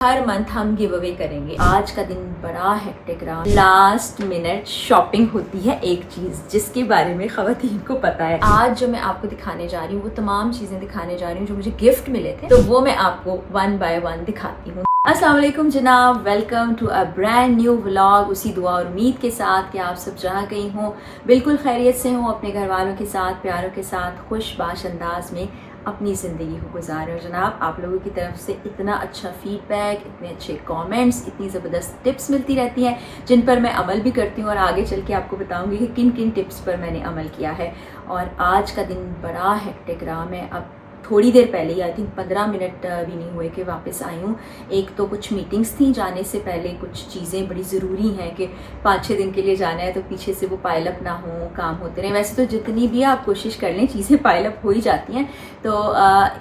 हर month हम give away करेंगे। आज का दिन बड़ा हेक्टिक रहा। लास्ट मिनट शॉपिंग होती है एक चीज जिसके बारे में खवातीन को पता है। आज जो मैं आपको दिखाने जा रही हूँ वो तमाम चीजें दिखाने जा रही हूँ जो मुझे गिफ्ट मिले थे, तो वो मैं आपको वन बाय वन दिखाती हूँ। अस्सलाम वालेकुम जनाब, welcome to a brand new vlog. उसी दुआ और उम्मीद के साथ कि आप सब जहाँ कहीं हों बिल्कुल खैरियत से हों, अपने घर वालों के साथ, प्यारों के साथ, खुशबाश अंदाज में अपनी ज़िंदगी को गुजार रहे हो। जनाब, आप लोगों की तरफ से इतना अच्छा फीडबैक, इतने अच्छे कमेंट्स, इतनी ज़बरदस्त टिप्स मिलती रहती हैं जिन पर मैं अमल भी करती हूँ और आगे चल के आपको बताऊँगी कि किन किन टिप्स पर मैंने अमल किया है। और आज का दिन बड़ा हेक्टिक रहा। मैं अब थोड़ी देर पहले ही, आई थिंक 15 मिनट भी नहीं हुए कि वापस आई हूँ। एक तो कुछ मीटिंग्स थी, जाने से पहले कुछ चीज़ें बड़ी ज़रूरी हैं कि 5-6 दिन के लिए जाना है तो पीछे से वो पाइलअप ना हो, काम होते रहें। वैसे तो जितनी भी आप कोशिश कर लें चीज़ें पाइलअप हो ही जाती हैं। तो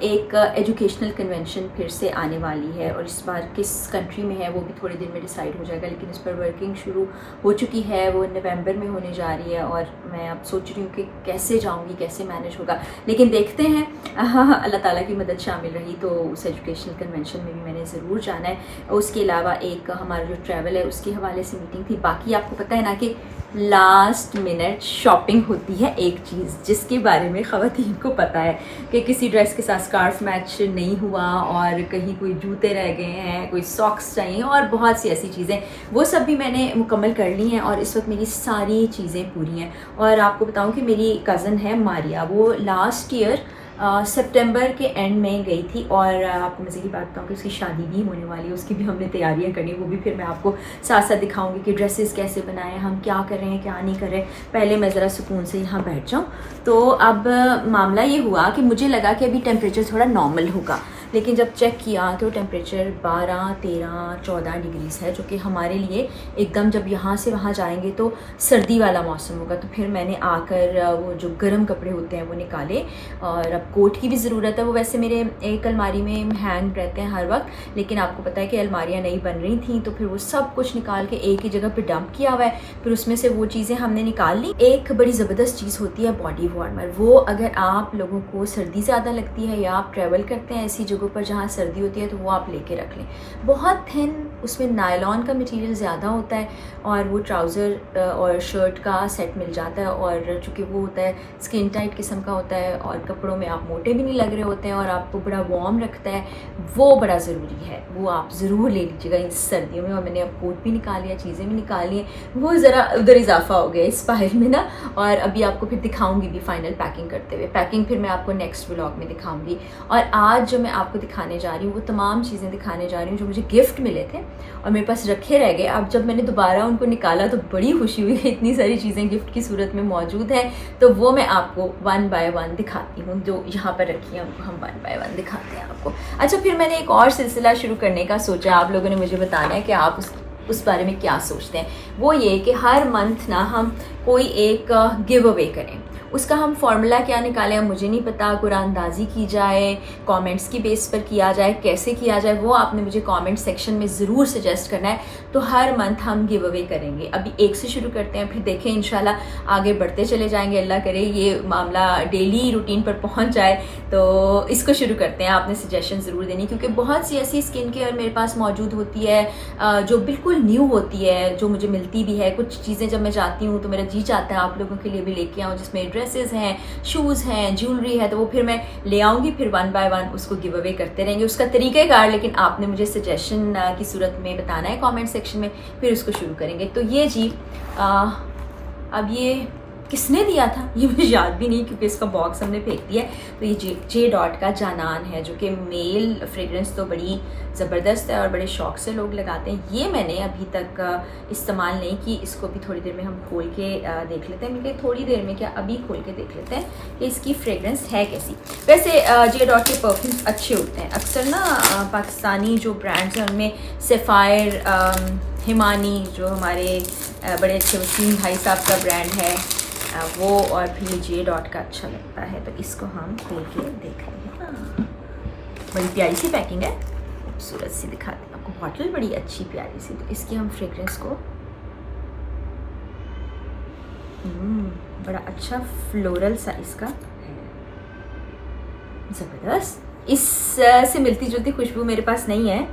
एक एजुकेशनल कन्वेंशन फिर से आने वाली है और इस बार किस कंट्री में है वो भी थोड़ी देर में डिसाइड हो जाएगा, लेकिन इस पर वर्किंग शुरू हो चुकी है। वो नवंबर में होने जा रही है और मैं अब सोच रही हूँ कि कैसे जाऊँगी, कैसे मैनेज होगा, लेकिन देखते हैं। अल्लाह ताला की मदद शामिल रही तो उस एजुकेशनल कन्वेंशन में भी मैंने ज़रूर जाना है। उसके अलावा एक हमारा जो ट्रैवल है उसके हवाले से मीटिंग थी। बाकी आपको पता है ना कि लास्ट मिनट शॉपिंग होती है एक चीज़ जिसके बारे में खवातीन को पता है कि किसी ड्रेस के साथ स्कार्फ मैच नहीं हुआ और कहीं कोई जूते रह गए हैं, कोई सॉक्स चाहिए और बहुत सी ऐसी चीज़ें, वो सब भी मैंने मुकम्मल कर ली हैं और इस वक्त मेरी सारी चीज़ें पूरी हैं। और आपको बताऊं कि मेरी कज़न है मारिया, वो लास्ट ईयर सितंबर के एंड में गई थी और आपको मज़े की बात बताऊँ कि उसकी शादी भी होने वाली है, उसकी भी हमने तैयारियां करनी, वो भी फिर मैं आपको साथ साथ दिखाऊंगी कि ड्रेसेस कैसे बनाए, हम क्या कर रहे हैं क्या नहीं कर रहे। पहले मैं ज़रा सुकून से यहाँ बैठ जाऊँ। तो अब मामला ये हुआ कि मुझे लगा कि अभी टेम्परेचर थोड़ा नॉर्मल होगा, लेकिन जब चेक किया तो टेम्परेचर 12, 13, 14 डिग्रीज़ है, जो कि हमारे लिए एकदम, जब यहाँ से वहाँ जाएंगे तो सर्दी वाला मौसम होगा। तो फिर मैंने आकर वो जो गर्म कपड़े होते हैं वो निकाले और अब कोट की भी ज़रूरत है। वो वैसे मेरे एक अलमारी में हैंग रहते हैं हर वक्त, लेकिन आपको पता है कि अलमारियाँ नई बन रही थी तो फिर वो सब कुछ निकाल के एक ही जगह पर डंप किया हुआ है। फिर उसमें से वो चीज़ें हमने निकाल ली। एक बड़ी ज़बरदस्त चीज़ होती है बॉडी वार्मर। वो अगर आप लोगों को सर्दी ज़्यादा लगती है या आप ट्रैवल करते हैं ऐसी पर जहाँ सर्दी होती है तो वो आप लेके रख लें। बहुत थिन, उसमें नायलॉन का मटेरियल ज़्यादा होता है और वो ट्राउज़र और शर्ट का सेट मिल जाता है और चूँकि वो होता है स्किन टाइट किस्म का होता है और कपड़ों में आप मोटे भी नहीं लग रहे होते हैं और आपको बड़ा वार्म रखता है, वो बड़ा ज़रूरी है। वो आप ज़रूर ले लीजिएगा इन सर्दियों में। और मैंने अब कोट भी निकाल लिया, चीज़ें भी निकाल ली हैं। वो ज़रा उधर इजाफा हो गया इस फाइल में ना, और अभी आपको फिर दिखाऊँगी भी फाइनल पैकिंग करते हुए। पैकिंग फिर मैं आपको नेक्स्ट व्लॉग में दिखाऊँगी। और आज जो मैं आपको दिखाने जा रही हूँ वो तमाम चीज़ें दिखाने जा रही हूँ जो मुझे गिफ्ट मिले थे और मेरे पास रखे रह गए। अब जब मैंने दोबारा उनको निकाला तो बड़ी खुशी हुई कि इतनी सारी चीज़ें गिफ्ट की सूरत में मौजूद है। तो वो मैं आपको वन बाय वन दिखाती हूँ, जो यहाँ पर रखी है उनको हम वन बाय वन दिखाते हैं आपको। अच्छा, फिर मैंने एक और सिलसिला शुरू करने का सोचा। आप लोगों ने मुझे बताना है कि आप उस बारे में क्या सोचते हैं। वो ये कि हर मंथ ना हम कोई एक गिव अवे करें। उसका हम फार्मूला क्या निकालें अब मुझे नहीं पता। कुरानंदाजी की जाए, कमेंट्स की बेस पर किया जाए, कैसे किया जाए, वो आपने मुझे कमेंट सेक्शन में ज़रूर सजेस्ट करना है। तो हर मंथ हम गिव अवे करेंगे। अभी एक से शुरू करते हैं, फिर देखें इंशाल्लाह आगे बढ़ते चले जाएंगे। अल्लाह करे ये मामला डेली रूटीन पर पहुंच जाए। तो इसको शुरू करते हैं। आपने सजेशन ज़रूर देनी, क्योंकि बहुत सी ऐसी स्किन केयर मेरे पास मौजूद होती है जो बिल्कुल न्यू होती है, जो मुझे मिलती भी है। कुछ चीज़ें जब मैं जाती हूँ तो मेरा जी चाहता है आप लोगों के लिए भी लेके आऊँ, जिसमें ड्रेसेस हैं, शूज़ हैं, ज्वेलरी है, तो वो फिर मैं ले आऊँगी। फिर वन बाय वन उसको गिव अवे करते रहेंगे। उसका तरीक़ाकार लेकिन आपने मुझे सजेशन की सूरत में बताना है कमेंट सेक्शन में, फिर उसको शुरू करेंगे। तो ये जी अब ये किसने दिया था ये मुझे याद भी नहीं, क्योंकि इसका बॉक्स हमने फेंक दिया है। तो ये जे डॉट का जानान है, जो कि मेल फ्रेगरेंस तो बड़ी ज़बरदस्त है और बड़े शौक से लोग लगाते हैं। ये मैंने अभी तक इस्तेमाल नहीं की। इसको भी थोड़ी देर में हम खोल के देख लेते हैं। मिलके थोड़ी देर में क्या, अभी खोल के देख लेते हैं कि इसकी फ्रेगरेंस है कैसी। वैसे जे डॉट के परफ्यूम्स अच्छे होते हैं। अक्सर ना पाकिस्तानी जो ब्रांड्स हैं उनमें सफ़ायर, हिमानी जो हमारे बड़े अच्छे वसीम भाई साहब का ब्रांड है वो, और फिर जे डॉट का अच्छा लगता है। तो इसको हम खोल के देख रहे हैं। बड़ी प्यारी सी पैकिंग है, खूबसूरत सी दिखाती हूँ आपको। बॉटल बड़ी अच्छी प्यारी सी। तो इसकी हम फ्रेगरेंस को बड़ा अच्छा फ्लोरल सा इसका है, ज़बरदस्त। इससे मिलती जुलती खुशबू मेरे पास नहीं है,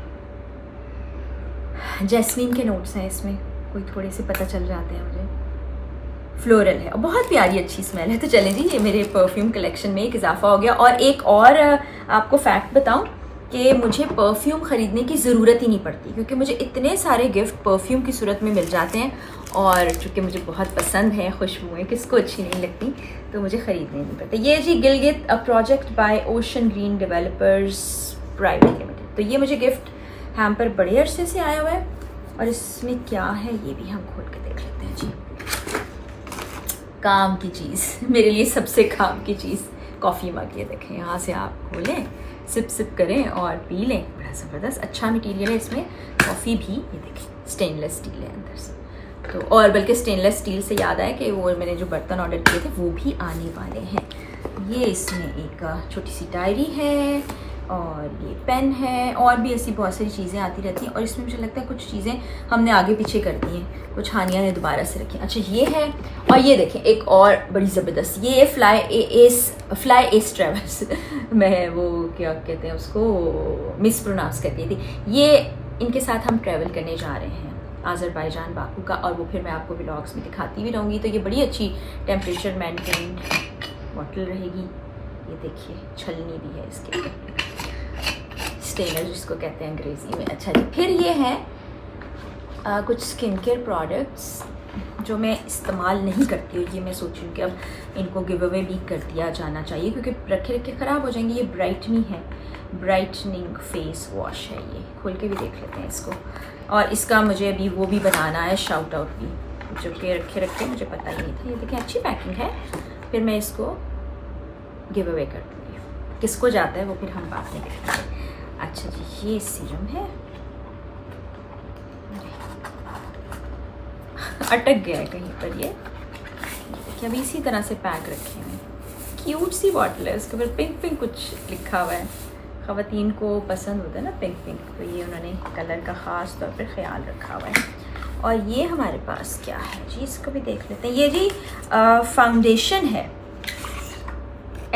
जैस्मीन के नोट्स हैं इसमें, कोई थोड़े से पता चल जाते हैं मुझे। फ्लोरल है और बहुत प्यारी अच्छी स्मेल है। तो चलें जी, ये मेरे परफ्यूम कलेक्शन में एक इजाफा हो गया। और एक और आपको फैक्ट बताऊं कि मुझे परफ्यूम ख़रीदने की ज़रूरत ही नहीं पड़ती, क्योंकि मुझे इतने सारे गिफ्ट परफ्यूम की सूरत में मिल जाते हैं, और चूँकि मुझे बहुत पसंद है खुशबुएँ, किसको अच्छी नहीं लगती, तो मुझे ख़रीदने नहीं पड़ता। ये जी Gilgit, a project by Ocean Green Developers Private Limited. तो ये मुझे गिफ्ट हैम्पर बड़े अरसे से आया हुआ है, और इसमें क्या है ये भी हम खोल के देख लेते हैं जी। काम की चीज़, मेरे लिए सबसे काम की चीज़ कॉफ़ी मग। ये देखें, यहाँ से आप खोलें, सिप सिप करें और पी लें। बड़ा ज़बरदस्त अच्छा मटेरियल है इसमें। कॉफ़ी भी ये देखें स्टेनलेस स्टील है अंदर से, तो और बल्कि स्टेनलेस स्टील से याद आया कि वो मैंने जो बर्तन ऑर्डर किए थे वो भी आने वाले हैं। ये इसमें एक छोटी सी डायरी है, और ये पेन है, और भी ऐसी बहुत सारी चीज़ें आती रहती हैं। और इसमें मुझे लगता है कुछ चीज़ें हमने आगे पीछे कर दी हैं, कुछ हानिया ने दोबारा से रखी। अच्छा ये है, और ये देखें एक और बड़ी ज़बरदस्त, ये फ्लाई एस ट्रेवल्स मैं वो क्या कहते हैं उसको मिस प्रोनाउंस कर दी थी। ये इनके साथ हम ट्रैवल करने जा रहे हैं आज़रबाईजान बाकू का, और वो फिर मैं आपको व्लॉग्स में दिखाती भी रहूँगी। तो ये बड़ी अच्छी टेम्परेचर मेंटेन बॉटल रहेगी। ये देखिए छलनी भी है इसके ऊपर, स्टेनर जिसको कहते हैं अंग्रेज़ी में। अच्छा जी, फिर ये है कुछ स्किन केयर प्रोडक्ट्स जो मैं इस्तेमाल नहीं करती हूँ। ये मैं सोच रही हूँ कि अब इनको गिव अवे भी कर दिया जाना चाहिए, क्योंकि रखे रखे ख़राब हो जाएंगे। ये ब्राइटनिंग फेस वॉश है, ये खोल के भी देख लेते हैं इसको। और इसका मुझे अभी वो भी बनाना है शाउट आउट भी, जो कि रखे रखे मुझे पता ही नहीं था। ये देखिए अच्छी पैकिंग है, फिर मैं इसको गिव अवे कर दूँगी। किसको जाता है वो फिर हम बात नहीं करेंगे। अच्छा जी, ये सीरम है, अटक गया है कहीं पर। ये देखिए अभी इसी तरह से पैक रखे हैं। क्यूट सी बॉटल है, उसके ऊपर पिंक पिंक कुछ लिखा हुआ है। ख़वातीन को पसंद होता है ना पिंक पिंक, तो ये उन्होंने कलर का ख़ास तौर पर ख्याल रखा हुआ है। और ये हमारे पास क्या है जी, इसको भी देख लेते हैं। ये जी फाउंडेशन है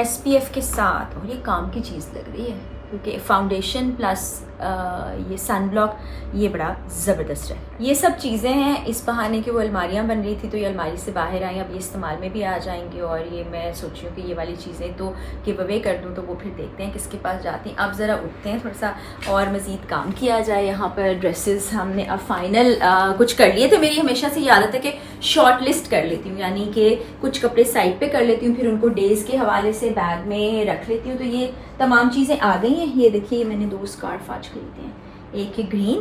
SPF के साथ, और ये काम की चीज़ लग रही है, क्योंकि फाउंडेशन प्लस ये सन ब्लॉक, ये बड़ा ज़बरदस्त है। ये सब चीज़ें हैं, इस बहाने की वो अलमारियाँ बन रही थी, तो ये अलमारी से बाहर आई, अब ये इस्तेमाल में भी आ जाएंगी। और ये मैं सोच रही हूँ कि ये वाली चीज़ें तो गिव अवे कर दूँ, तो वो फिर देखते हैं किसके पास जाती हैं। अब ज़रा उठते हैं, थोड़ा सा और मज़ीद काम किया जाए। यहाँ पर ड्रेसेस हमने अब फाइनल कुछ कर लिए थे। मेरी हमेशा से ये आदत है कि शॉर्ट लिस्ट कर लेती हूँ, यानी कि कुछ कपड़े साइड पे कर लेती हूँ, फिर उनको डेज़ के हवाले से बैग में रख लेती हूँ। तो ये तमाम चीज़ें आ गई हैं। ये देखिए मैंने 2 स्कार्फ आज खरीदे हैं, एक है ग्रीन,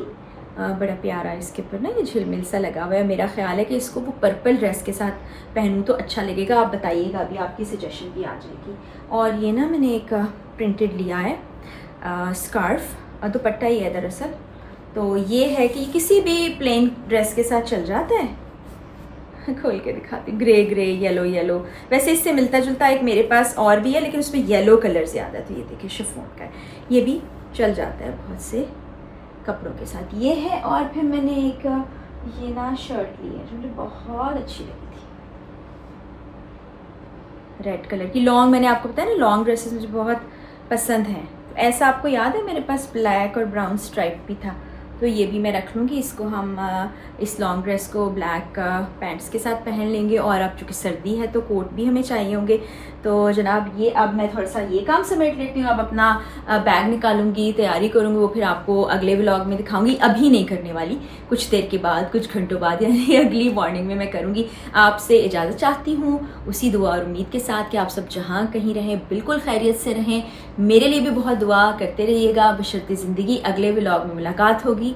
बड़ा प्यारा है, इसके ऊपर ना ये झिलमिल सा लगा हुआ है। मेरा ख्याल है कि इसको वो पर्पल ड्रेस के साथ पहनूँ तो अच्छा लगेगा। आप बताइएगा, अभी आपकी सजेशन भी आ जाएगी। और ये ना मैंने एक प्रिंटेड लिया है स्कार्फ, दुपट्टा ही है दरअसल। तो ये है कि किसी भी प्लेन ड्रेस के साथ चल जाता है। खोल के दिखाती, ग्रे येलो। वैसे इससे मिलता जुलता एक मेरे पास और भी है, लेकिन उसमें येलो कलर ज़्यादा। तो ये देखिए शिफॉन का है, ये भी चल जाता है बहुत से कपड़ों के साथ। ये है, और फिर मैंने एक ये ना शर्ट ली है जो मुझे बहुत अच्छी लगी थी, रेड कलर की लॉन्ग। मैंने आपको बताया ना लॉन्ग ड्रेसेस मुझे बहुत पसंद हैं। ऐसा आपको याद है मेरे पास ब्लैक और ब्राउन स्ट्राइप भी था, तो ये भी मैं रख लूँगी। इसको हम इस लॉन्ग ड्रेस को ब्लैक पैंट्स के साथ पहन लेंगे, और अब चूँकि सर्दी है तो कोट भी हमें चाहिए होंगे। तो जनाब ये अब मैं थोड़ा सा ये काम समेट लेती हूँ। अब अपना बैग निकालूंगी, तैयारी करूँगी, वो फिर आपको अगले व्लॉग में दिखाऊंगी। अभी नहीं करने वाली, कुछ देर के बाद, कुछ घंटों बाद, यानी अगली मॉर्निंग में मैं करूँगी। आपसे इजाज़त चाहती हूँ उसी दुआ और उम्मीद के साथ कि आप सब जहाँ कहीं रहें बिल्कुल खैरियत से रहें। मेरे लिए भी बहुत दुआ करते रहिएगा। बशर्ते ज़िंदगी, अगले व्लॉग में मुलाकात होगी।